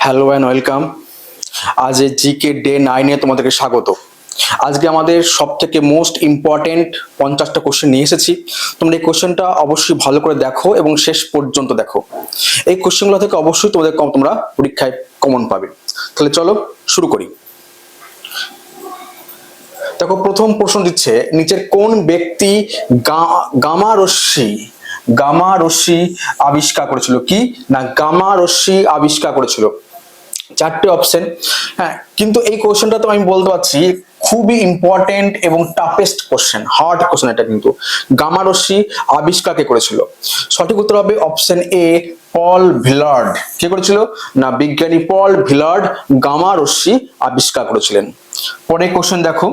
Hello and welcome. আজ GK day 9-এ তোমাদেরকে স্বাগত। আজকে আমাদের সব থেকে মোস্ট ইম্পর্টেন্ট 50টা কোশ্চেন নিয়ে এসেছি। তোমরা এই কোশ্চেনটা অবশ্যই ভালো করে দেখো এবং শেষ পর্যন্ত দেখো। এই কোশ্চেনগুলো থেকে অবশ্যই তোমরা পরীক্ষায় কমন পাবে। তাহলে চলো শুরু করি। দেখো, প্রথম প্রশ্ন দিচ্ছে, নিচের কোন ব্যক্তি গামা রশ্মি আবিষ্কার করেছিল? কি না, গামা রশ্মি আবিষ্কার করেছিল। চারটে অপশন। হ্যাঁ, কিন্তু এই কোশ্চেনটা তো আমি বলতে পারছি খুবই ইম্পর্টেন্ট এবং টাফেস্ট কোশ্চেন, হার্ড কোশ্চেন এটা। কিন্তু গামা রশ্মি আবিষ্কার কে করেছিল? সঠিক উত্তর হবে অপশন এ, পল ভিলার্ড। কে করেছিল? না, বিজ্ঞানী পল ভিলার্ড গামা রশ্মি আবিষ্কার করেছিলেন। পরে কোশ্চেন দেখো,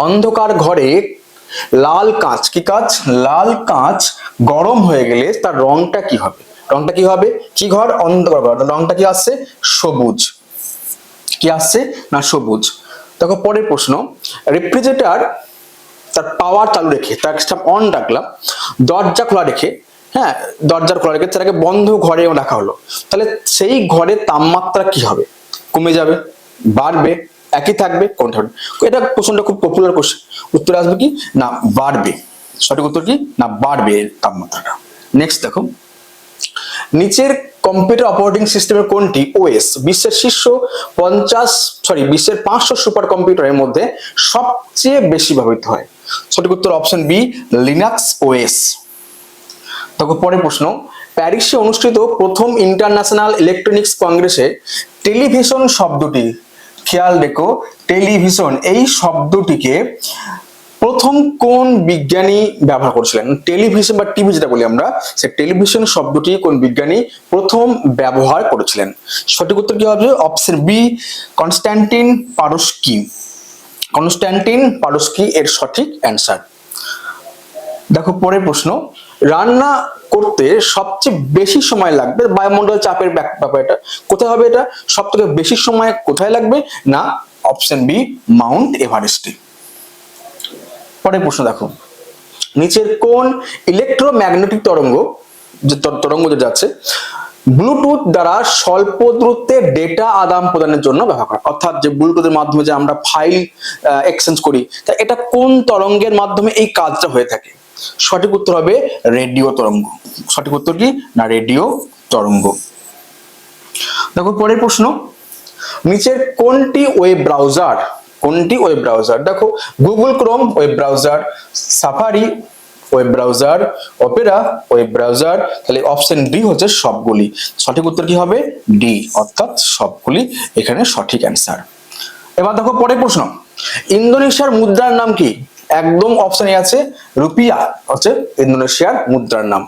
অন্ধকার ঘরে লাল কাঁচ, কি কাঁচ? লাল কাঁচ গরম হয়ে গেলে তার রংটা কি হবে? রংটা কি হবে? কি ঘর? অন্ধকার ঘর। রংটা কি আসছে? সবুজ। কি আসছে? না, সবুজ। দেখো পরের প্রশ্ন, রেফ্রিজারেটর তার পাওয়ার চালু রেখে, তার অন রাখলাম, দরজা খোলা রেখে, হ্যাঁ দরজা খোলা রেখে তাকে বন্ধ ঘরে রাখা হলো, তাহলে সেই ঘরের তাপমাত্রা কি হবে? কমে যাবে, বাড়বে, একই থাকবে, কোনটা হবে? এটা কোশ্চেনটা খুব পপুলার কোশ্চেন। উত্তর আসবে কি না, বাড়বে। সঠিক উত্তর কি না, বাড়বে তাপমাত্রাটা। নেক্সট দেখো, নিচের কম্পিউটার অপারেটিং সিস্টেমের কোনটি ওএস বিশ্বের বিশ্বের 500 সুপার কম্পিউটারের মধ্যে সবচেয়ে বেশি ব্যবহৃত হয়? সঠিক উত্তর অপশন বি, লিনাক্স ওএস। দেখো পরের প্রশ্ন, প্যারিসে অনুষ্ঠিত প্রথম ইন্টারন্যাশনাল ইলেকট্রনিক্স কংগ্রেসে টেলিভিশন শব্দটি, খেয়াল রেখো, টেলিভিশন এই শব্দটিকে প্রথম কোন বিজ্ঞানী ব্যবহার করেছিলেন? টেলিভিশন বা টিভি যেটা বলি আমরা, সে টেলিভিশন শব্দটি কোন বিজ্ঞানী প্রথম ব্যবহার করেছিলেন? সঠিক উত্তর কি হবে? Option B, Konstantin Persky. Konstantin Persky এর সঠিক অ্যান্সার। দেখো পরের প্রশ্ন, রান্না করতে সবচেয়ে বেশি সময় লাগবে, বায়ুমণ্ডল চাপের ব্যাপার, এটা কোথায় হবে? এটা সব থেকে বেশি সময় কোথায় লাগবে? না, অপশন বি, মাউন্ট এভারেস্টে। পরের প্রশ্ন দেখো, নিচের কোন ইলেকট্রোম্যাগনেটিক তরঙ্গ যে যাচ্ছে ব্লুটুথ দ্বারা স্বল্প দূরত্বে ডেটা আদান প্রদানের জন্য ব্যবহার করা? অর্থাৎ যে ব্লুটুথের মাধ্যমে যে আমরা ফাইল এক্সচেঞ্জ করি, তা এটা কোন তরঙ্গের মাধ্যমে এই কাজটা হয়ে থাকে? সঠিক উত্তর হবে রেডিও তরঙ্গ। সঠিক উত্তর কি না, রেডিও তরঙ্গ। দেখো পরের প্রশ্ন, নিচের কোনটি ওয়েব ব্রাউজার? কোনটি ওয়েব ব্রাউজার? দেখো, Google Chrome web browser, safari web browser, Opera web browser. তাহলে অপশন ডি হচ্ছে সবগুলি। সঠিক উত্তর কি হবে? ডি, অর্থাৎ সবগুলি এখানে সঠিক অ্যান্সার। এবার দেখো পরের প্রশ্ন, ইন্দোনেশিয়ার মুদ্রার নাম কি? একদম অপশন এ আছে, রুপিয়া হচ্ছে ইন্দোনেশিয়ার মুদ্রার নাম।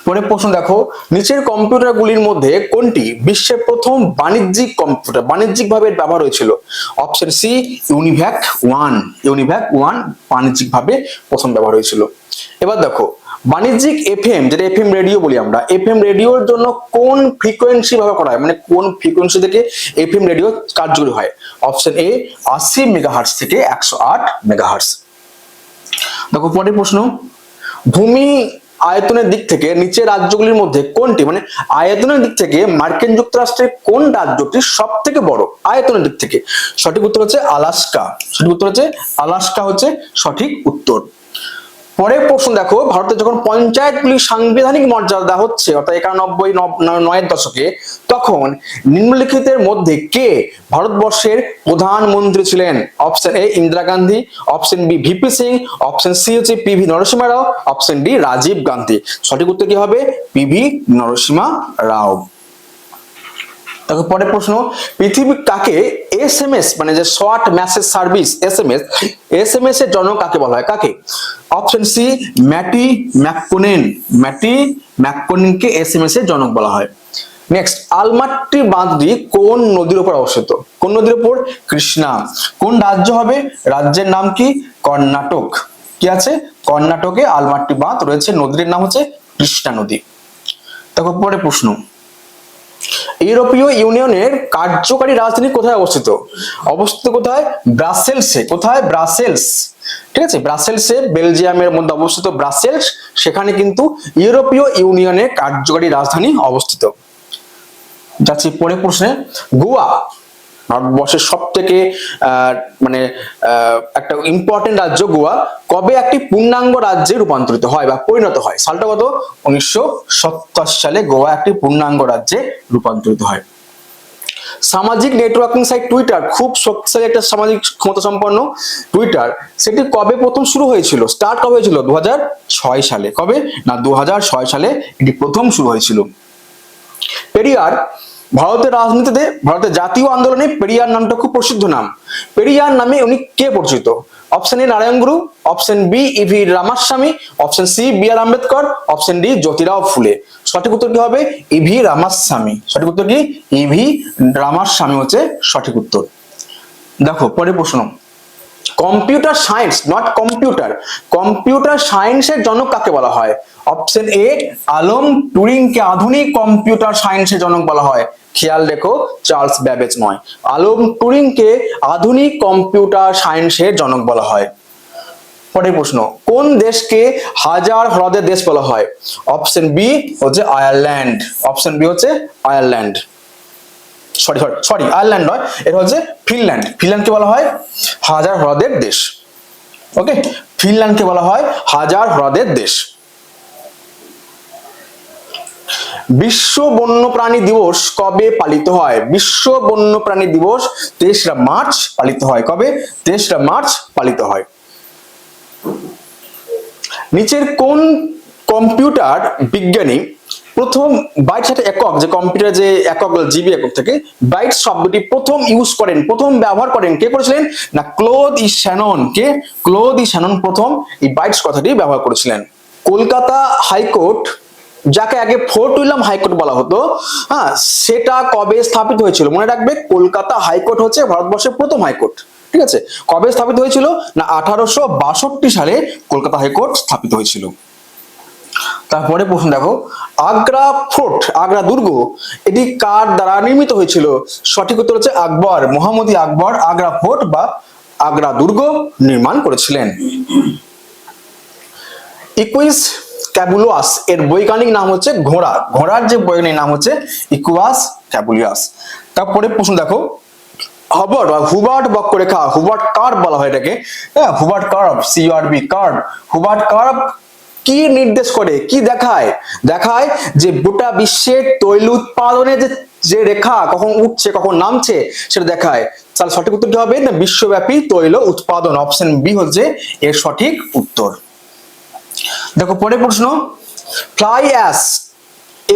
পরের প্রশ্ন দেখো, নিচের কম্পিউটারগুলির মধ্যে কোনটি বিশ্বের প্রথম বাণিজ্যিক কম্পিউটার, বাণিজ্যিকভাবে ব্যবহার হয়েছিল? Option C, UNIVAC 1। ইউনিভ্যাক 1 বাণিজ্যিকভাবে প্রথম ব্যবহার হয়েছিল। এবার দেখো, বাণিজ্যিক এফএম, যেটা এফএম রেডিও বলি আমরা, এফএম রেডিওর জন্য কোন ফ্রিকোয়েন্সি ব্যবহার করা হয়? মানে কোন ফ্রিকোয়েন্সি থেকে এফএম রেডিও কার্যকরী হয়? অপশন এ, 80 মেগাহার্টজ থেকে 108 মেগাহার্টজ। দেখো পরের প্রশ্ন, ভূমি আয়তনের দিক থেকে নিচের রাজ্যগুলির মধ্যে কোনটি, মানে আয়তনের দিক থেকে মার্কিন যুক্তরাষ্ট্রের কোন রাজ্যটি সব থেকে বড় আয়তনের দিক থেকে? সঠিক উত্তর হচ্ছে আলাস্কা। সঠিক উত্তর হচ্ছে আলাস্কা হচ্ছে সঠিক উত্তর। পরের প্রশ্ন দেখো, ভারতে যখন পঞ্চায়েতগুলি সাংবিধানিক মর্যাদা দেওয়া হচ্ছে, অর্থাৎ 91-9-এর দশকে, তখন নিম্নলিখিতের মধ্যে কে ভারতবর্ষের প্রধানমন্ত্রী ছিলেন? Option A, Indira Gandhi, option B, VP Singh, option C হচ্ছে PV Narasimha Rao, option D, Rajiv Gandhi. সঠিক উত্তর কি হবে? পিভি নরসিংহ রাও। দেখো পরের প্রশ্ন, পৃথিবী কাকে এসএমএস মানে যে শর্ট মেসেজ সার্ভিস এসএমএস এর জনক কাকে বলা হয়? কাকে? Option C, Matti Makkonen. Matti ম্যাককোনেনকে এসএমএস এর জনক বলা হয়। নেক্সট, আলমাট্টি বাঁধটি কোন নদীর উপর অবস্থিত? কোন নদীর উপর? কৃষ্ণা। কোন রাজ্য হবে? রাজ্যের নাম কি? কর্ণাটক। কি আছে? কর্ণাটকে আলমাট্টি বাঁধ রয়েছে, নদীর নাম হচ্ছে কৃষ্ণা নদী। দেখো পরের প্রশ্ন, ইউরোপীয় ইউনিয়নের কার্যকারী রাজধানী কোথায় অবস্থিত? অবস্থিত কোথায়? ব্রাসেলসে। কোথায়? ব্রাসেলস। ঠিক আছে, ব্রাসেলসে, বেলজিয়ামের মধ্যে অবস্থিত ব্রাসেলস, সেখানে কিন্তু ইউরোপীয় ইউনিয়নের কার্যকারী রাজধানী অবস্থিত। যাচ্ছি পরের প্রশ্নে। গোয়া ভারতবর্ষের সব থেকে মানে একটা ইম্পর্টেন্ট রাজ্য গোয়া কবে একটি পূর্ণাঙ্গ রাজ্যে রূপান্তরিত হয় বা পরিণত হয়? সালটা কত? 1987 সালে গোয়া একটি পূর্ণাঙ্গ রাজ্যে রূপান্তরিত হয়। সামাজিক নেটওয়ার্কিং সাইট টুইটার, খুব শক্তিশালী একটা সামাজিক ক্ষমতা সম্পন্ন টুইটার, সেটি কবে প্রথম শুরু হয়েছিল? স্টার্ট কবে হয়েছিল? 2006 সালে। কবে না, 2006 সালে এটি প্রথম শুরু হয়েছিল। পেরিয়ার ভারতের রাজনীতিতে, ভারতের জাতীয় আন্দোলনে পেরিয়ার নামটা খুব প্রসিদ্ধ নাম। পেরিয়ার নামে উনি কে পরিচিত? Option A Narayan Guru, option B EV Ramaswamy, option C B R Ambedkar, option D Jyotirao Phule. সঠিক উত্তর কি হবে? ইভি রামাস্বামী। সঠিক উত্তর কি? ইভি রামাস্বামী হচ্ছে সঠিক উত্তর। দেখো পরের প্রশ্ন। Computer science, not computer, computer সায়েন্সের জনক কাকে বলা হয়? অপশন এ আলম টুরিংকে আধুনিক কম্পিউটার সায়েন্সের জনক বলা হয়। খেয়াল রেখো, চার্লস ব্যাবেজ নয়, আলম টুরিংকে আধুনিক কম্পিউটার সায়েন্সের জনক বলা হয়। পরের প্রশ্ন। কোন দেশকে হাজার হ্রদের দেশ বলা হয়? অপশন বি হচ্ছে আয়ারল্যান্ড। অপশন বি হচ্ছে আয়ারল্যান্ড। সরি আয়ারল্যান্ড নয়, এটা হচ্ছে ফিনল্যান্ড। ফিনল্যান্ডকে বলা হয় হাজার হ্রদের দেশ। ওকে, ফিনল্যান্ডকে বলা হয় হাজার হ্রদের দেশ। বিশ্ব বন্যপ্রাণী দিবস কবে পালিত হয়? বিশ্ব বন্যপ্রাণী দিবস 23 মার্চ পালিত হয়। কবে? 23 মার্চ পালিত হয়। নিচের কোন কম্পিউটার বিজ্ঞানী প্রথম বাইটস একটা একক, যে কম্পিউটার যে একক জিবি একক থেকে বাইটস শব্দটি প্রথম ইউজ করেন, প্রথম ব্যবহার করেন, কে করেছিলেন? না ক্লোদ ই শ্যানন। কে? ক্লোদ ই শ্যানন প্রথম এই বাইটস কথাটি ব্যবহার করেছিলেন। কলকাতা হাইকোর্ট, যাকে আগে ফোর্ট উইলিয়াম হাইকোর্ট বলা হতো, হ্যাঁ, সেটা কবে স্থাপিত হয়েছিল? মনে রাখবে, কলকাতা হাইকোর্ট হচ্ছে ভারতবর্ষের প্রথম হাইকোর্ট। ঠিক আছে, কবে স্থাপিত হয়েছিল? না 1862 সালে কলকাতা হাইকোর্ট স্থাপিত হয়েছিল। তারপরে প্রশ্ন দেখো, আগ্রা ফোর্ট, আগ্রা দুর্গ, এটি কার দ্বারা নির্মিত হয়েছিল? সঠিক উত্তর হচ্ছে আকবর, মহামতি আকবর আগ্রা ফোর্ট বা আগ্রা দুর্গ নির্মাণ করেছিলেন। ইকুইস ক্যাবুলাস এর বৈজ্ঞানিক নাম হচ্ছে ঘোড়া। ঘোড়ার যে বৈজ্ঞানিক নাম হচ্ছে ইকুয়াস ক্যাবুলাস। তারপরে প্রশ্ন দেখো, হবার্ট বা হুবার্ট বক্ররেখা, হুবার্ট কার্ভ বলা হয় এটাকে, হ্যাঁ, Hubbert curve, CRB curve. Hubbert curve কি নির্দেশ করে, কি দেখায়? দেখায় যে গোটা বিশ্বের তৈল উৎপাদনে যে রেখা কখন উঠছে কখন নামছে সেটা দেখায়। তাহলে সঠিক উত্তর কি হবে? না বিশ্বব্যাপী তৈল উৎপাদন। অপশন বি হচ্ছে এর সঠিক উত্তর। দেখো পরের প্রশ্ন, ফ্লাই অ্যাশ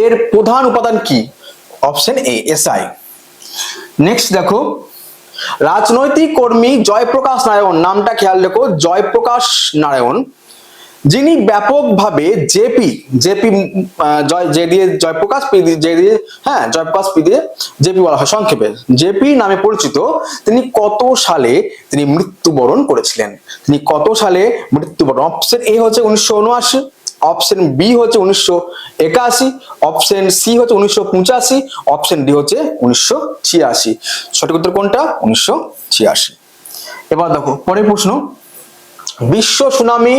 এর প্রধান উপাদান কি? Option A SI. নেক্সট দেখো, রাজনৈতিক কর্মী জয়প্রকাশ নারায়ণ, নামটা খেয়াল রেখো, জয়প্রকাশ নারায়ণ, যিনি ব্যাপকভাবে জেপি জেপি জে দিয়ে জয়প্রকাশ, পি দিয়ে জে দিয়ে, হ্যাঁ জয়প্রকাশ, পি দিয়ে জেপি বলা হয় সংক্ষেপে, জেপি নামে পরিচিত, তিনি কত সালে তিনি মৃত্যুবরণ করেছিলেন? তিনি কত সালে মৃত্যুবরণ? অপশন এ হচ্ছে 1979, অপশন বি হচ্ছে 1981, অপশন সি হচ্ছে 1985, অপশন ডি হচ্ছে 1986। সঠিক উত্তর কোনটা? 1986। এবার দেখো পরের প্রশ্ন, বিশ্ব সুনামি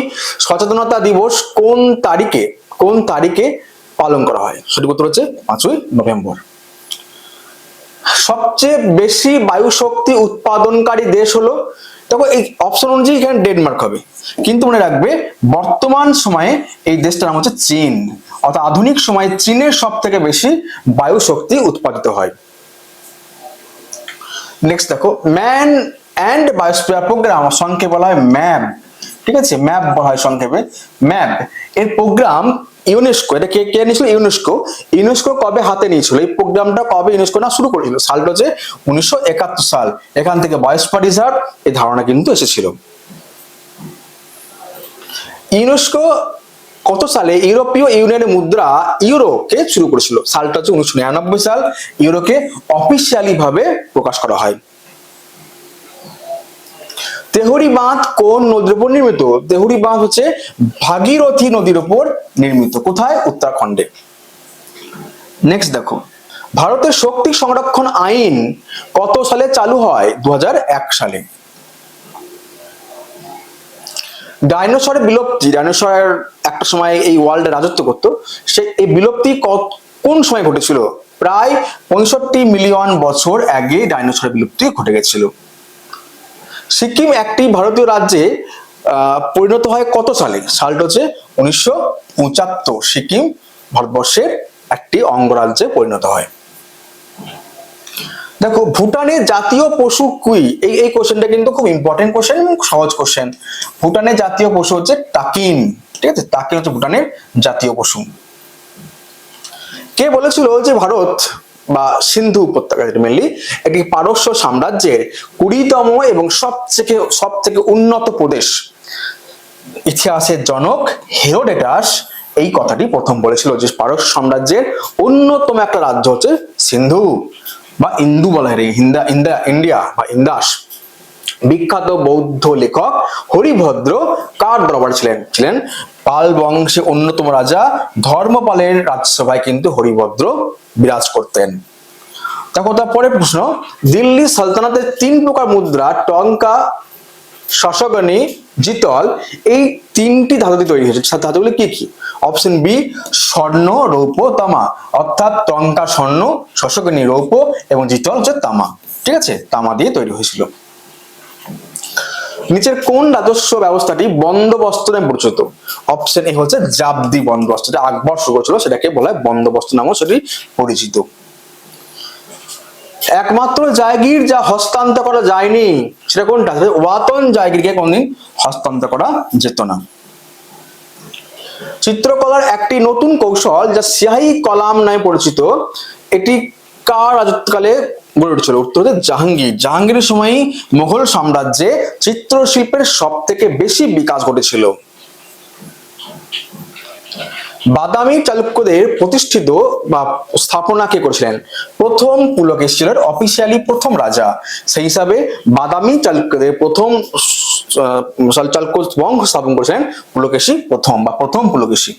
সচেতনতা দিবস কোন তারিখে পালন করা হয়? সঠিক উত্তর হচ্ছে 5ই নভেম্বর। সবচেয়ে বেশি বায়ু শক্তি উৎপাদনকারী দেশ হলো, দেখো এই অপশন অনুযায়ী এখানে ডেনমার্ক হবে, কিন্তু মনে রাখবে বর্তমান সময়ে এই দেশটার নাম হচ্ছে চীন। অর্থাৎ আধুনিক সময়ে চীনের সব থেকে বেশি বায়ু শক্তি উৎপাদিত হয়। নেক্সট দেখো, ম্যান অ্যান্ড বায়োস্ফিয়ার প্রোগ্রাম, সংক্ষেপে বলা হয় ম্যাব। ঠিক আছে, ম্যাপ বলা হয় সংক্ষেপে। ম্যাপ এর প্রোগ্রাম ইউনেস্কো, এটা কে কে নিয়েছিল? ইউনেস্কো। ইউনেস্কো কবে হাতে নিয়েছিল এই প্রোগ্রামটা? কবে ইউনেস্কো না শুরু করেছিল? সালটা হচ্ছে 1971 সাল। এখান থেকে বায়োস্ফিয়ার রিজার্ভ এই ধারণা কিন্তু এসেছিল। ইউনেস্কো কত সালে ইউরোপীয় ইউনিয়নের মুদ্রা ইউরোকে শুরু করেছিল? সালটা হচ্ছে 1999 সাল। ইউরোকে অফিসিয়ালি ভাবে প্রকাশ করা হয়। তেহরি বাঁধ কোন নদীর উপর নির্মিত? তেহরি বাঁধ হচ্ছে ভাগীরথী নদীর উপর নির্মিত। কোথায়? উত্তরাখণ্ডে। নেক্সট দেখো, ভারতের শক্তি সংরক্ষণ আইন কত সালে চালু হয়? 2001 সালে। ডাইনোসরের বিলুপ্তি, ডাইনোসর একটা সময় এই ওয়ার্ল্ডে রাজত্ব করতো, এই বিলুপ্তি কোন সময় ঘটেছিল? প্রায় 65 মিলিয়ন বছর আগে ডাইনোসরের বিলুপ্তি ঘটে গেছিল। সিকিম একটি ভারতীয় রাজ্যে পরিণত হয় কত সালে? সালটা হচ্ছে 1975। সিকিম ভারতবর্ষের একটি অঙ্গরাজ্যে পরিণত হয়। দেখো, ভুটানের জাতীয় পশু কি? এই কোশ্চেনটা কিন্তু খুব ইম্পর্টেন্ট কোশ্চেন, সহজ কোশ্চেন। ভুটানের জাতীয় পশু হচ্ছে টাকিন। ঠিক আছে, টাকিন হচ্ছে ভুটানের জাতীয় পশু। কে বলেছিল যে ভারত বা সিন্ধু উপত্যকা মেনলি একটি পারস্য সাম্রাজ্যের 20তম এবং সবথেকে উন্নত প্রদেশ? ইতিহাসের জনক হেরোডোটাস এই কথাটি প্রথম বলেছিল যে পারস্য সাম্রাজ্যের অন্যতম একটা রাজ্য হচ্ছে সিন্ধু বা ইন্দু বলা হয়, ইন্ডিয়া বা ইন্দাস। বিখ্যাত বৌদ্ধ লেখক হরিভদ্র কার দরবার ছিলেন? পাল বংশের অন্যতম রাজা ধর্মপালের রাজসভায় কিন্তু হরিভদ্র বিরাজ করতেন। দেখো, তারপরে প্রশ্ন, দিল্লি সালতানাতের 3 প্রকার মুদ্রা টঙ্কা, শশগণি, জিতল এই 3টি ধাতু দিয়ে তৈরি হয়েছে। ধাতুগুলি কি কি? অপশন বি স্বর্ণ, রৌপ্য, তামা। অর্থাৎ টঙ্কা স্বর্ণ, শশগণি রৌপ্য এবং জিতল হচ্ছে তামা। ঠিক আছে, তামা দিয়ে তৈরি হয়েছিল। নিচের কোন রাজস্ব ব্যবস্থাটি বন্দোবস্ত নামে পরিচিত? অপশন এ হচ্ছে জাবদি বন্দোবস্ত, যেটা আকবর শুরু করেছিল, সেটাকে বলা হয় বন্দোবস্ত নামেও সেটি পরিচিত। একমাত্র জায়গির যা হস্তান্তর করা যায়নি সেটা কোনটা? ওয়াতন জায়গিরকে কোনদিন হস্তান্তর করা যেত না। চিত্রকলার একটি নতুন কৌশল যা সিয়াহি কলাম নামে পরিচিত, এটি কার রাজত্বকালে গড়ে উঠেছিল? উত্তর হচ্ছে জাহাঙ্গীর। জাহাঙ্গীরের সময়ই মুঘল সাম্রাজ্যে চিত্রশিল্পের সবথেকে বেশি বিকাশ ঘটেছিল। বাদামি চালুক্যদের প্রতিষ্ঠিত বা স্থাপনা কে করেছিলেন? প্রথম পুলকেশী ছিলেন অফিসিয়ালি প্রথম রাজা, সেই হিসাবে বাদামি চালুক্যদের প্রথম চালুক্য বংশ স্থাপন করেছিলেন পুলকেশী প্রথম বা প্রথম পুলকেশী।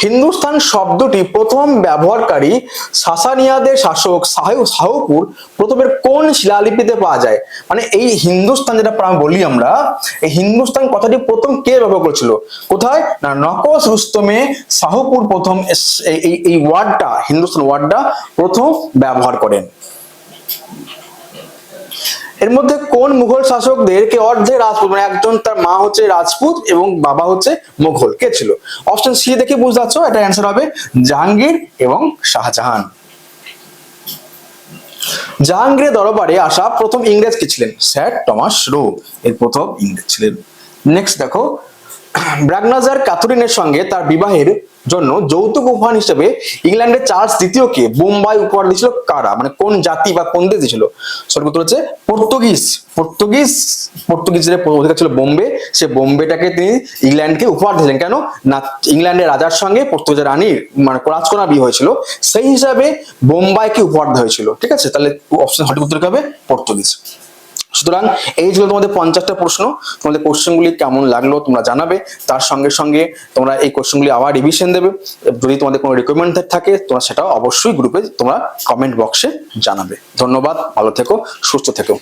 হিন্দুস্তান শব্দটি প্রথম ব্যবহারকারী সাসানিয়াদের শাসক শাহপুর প্রথমের কোন শিলালিপিতে পাওয়া যায়? মানে এই হিন্দুস্তান যেটা বলি আমরা, এই হিন্দুস্তান কথাটি প্রথম কে ব্যবহার করেছিল? কোথায় না, নকশ রুস্তমে শাহপুর প্রথম এই ওয়ার্ডটা, হিন্দুস্তান ওয়ার্ডটা প্রথম ব্যবহার করেন। এর মধ্যে কোন মুঘল শাসকদের কে অর্ধেক রাজপুত, মানে একজন তার মা হচ্ছে রাজপুত এবং বাবা হচ্ছে মুঘল, কে ছিল? অপশন সি দেখে বুঝতে পারছো, এটা অ্যান্সার হবে জাহাঙ্গীর এবং শাহজাহান। জাহাঙ্গীরের দরবারে আসা প্রথম ইংরেজ কে ছিলেন? স্যার টমাস রো এর প্রথম ইংরেজ ছিলেন। নেক্সট দেখো, ব্রাগনাজার ক্যাথরিনের সঙ্গে তার বিবাহের জন্য যৌতুক উপহার হিসেবে ইংল্যান্ডের চার্লস দ্বিতীয়কে বোম্বাই উপহার দিয়েছিল কারা? মানে কোন জাতি বা কোন দেশ দিয়েছিল? সঠিক উত্তর হচ্ছে পর্তুগিজের অধিকার ছিল বোম্বে, সে বোম্বেটাকে তিনি ইংল্যান্ডকে উপহার দিয়েছিলেন। কেন না, ইংল্যান্ডের রাজার সঙ্গে পর্তুগিজের রানীর মানে রাজকন্যা বিয়ে হয়েছিল, সেই হিসাবে বোম্বাইকে উপহার দেওয়া হয়েছিল। ঠিক আছে, তাহলে অপশন সঠিক উত্তর হবে পর্তুগিজ। সুতরাং এই ছিল তোমাদের 50টা প্রশ্ন। তোমাদের কোশ্চেনগুলি কেমন লাগলো তোমরা জানাবে, তার সঙ্গে সঙ্গে তোমরা এই কোশ্চেনগুলি আবার রিভিশন দেবে। যদি তোমাদের কোনো রিকোয়ারমেন্ট থাকে তোমরা সেটাও অবশ্যই গ্রুপে তোমরা কমেন্ট বক্সে জানাবে। ধন্যবাদ, ভালো থেকো, সুস্থ থেকো।